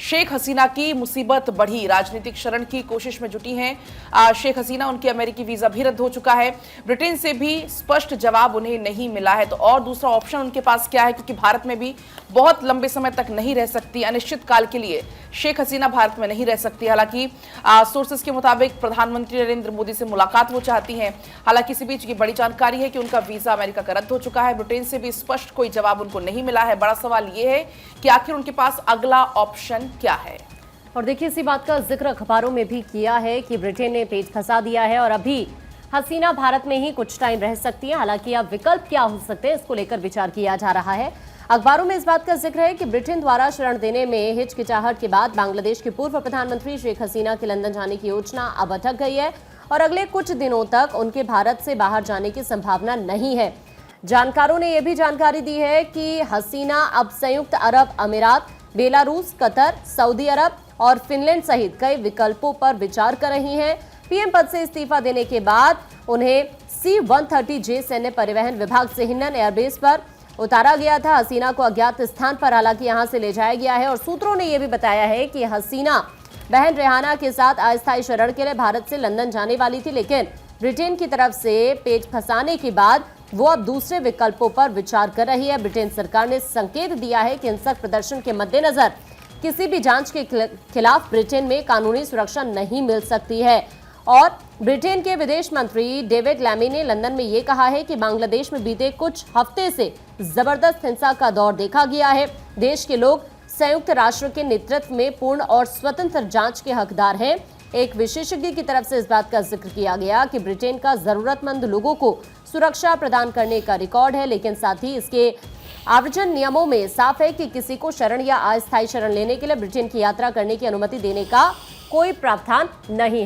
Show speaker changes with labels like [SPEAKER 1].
[SPEAKER 1] शेख हसीना की मुसीबत बढ़ी, राजनीतिक शरण की कोशिश में जुटी हैं शेख हसीना। उनकी अमेरिकी वीजा भी रद्द हो चुका है। ब्रिटेन से भी स्पष्ट जवाब उन्हें नहीं मिला है, तो और दूसरा ऑप्शन उनके पास क्या है, क्योंकि भारत में भी बहुत लंबे समय तक नहीं रह सकती, अनिश्चित काल के लिए शेख हसीना भारत में नहीं रह सकती। हालांकि सोर्सेस के मुताबिक प्रधानमंत्री नरेंद्र मोदी से मुलाकात वो चाहती हैं। हालांकि इसी बीच ये बड़ी जानकारी है कि उनका वीजा अमेरिका का रद्द हो चुका है। ब्रिटेन से भी स्पष्ट कोई जवाब उनको नहीं मिला है। बड़ा सवाल ये है कि आखिर उनके पास अगला ऑप्शन क्या है।
[SPEAKER 2] और देखिए, इसी बात का जिक्र अखबारों में भी किया है कि ब्रिटेन ने पेच फंसा दिया है और अभी हसीना भारत में ही कुछ टाइम रह सकती है। हालांकि अब विकल्प क्या हो सकते हैं, इसको लेकर विचार किया जा रहा है। अखबारों में इस बात का जिक्र है कि ब्रिटेन द्वारा शरण देने में हिचकिचाहट के बाद बांग्लादेश के पूर्व प्रधानमंत्री शेख हसीना के लंदन जाने की योजना अब अटक गई है और अगले कुछ दिनों तक उनके भारत से बाहर जाने की संभावना नहीं है। जानकारों ने यह भी जानकारी दी है कि हसीना अब संयुक्त अरब अमीरात, बेलारूस, कतर, सऊदी अरब और फिनलैंड सहित कई विकल्पों पर विचार कर रही हैं। पीएम पद से इस्तीफा देने के बाद उन्हें C-130J सैन्य परिवहन विभाग से हिंडन एयरबेस पर उतारा गया था। हसीना को अज्ञात स्थान पर हालांकि यहां से ले जाया गया है और सूत्रों ने यह भी बताया है कि हसीना बहन रेहाना के साथ अस्थायी शरण के लिए भारत से लंदन जाने वाली थी, लेकिन ब्रिटेन की तरफ से पेच फंसाने के बाद वो अब दूसरे विकल्पों पर विचार कर रही है। ब्रिटेन सरकार ने संकेत दिया है कि हिंसक प्रदर्शन के मद्देनजर किसी भी जांच के खिलाफ ब्रिटेन में कानूनी सुरक्षा नहीं मिल सकती है। और ब्रिटेन के विदेश मंत्री डेविड लैमी ने लंदन में ये कहा है कि बांग्लादेश में बीते कुछ हफ्ते से जबरदस्त हिंसा का दौर देखा गया है। देश के लोग संयुक्त राष्ट्र के नेतृत्व में पूर्ण और स्वतंत्र जांच के हकदार हैं। एक विशेषज्ञ की तरफ से इस बात का जिक्र किया गया कि ब्रिटेन का जरूरतमंद लोगों को सुरक्षा प्रदान करने का रिकॉर्ड है, लेकिन साथ ही इसके आव्रजन नियमों में साफ है कि किसी को शरण या अस्थायी शरण लेने के लिए ब्रिटेन की यात्रा करने की अनुमति देने का कोई प्रावधान नहीं है।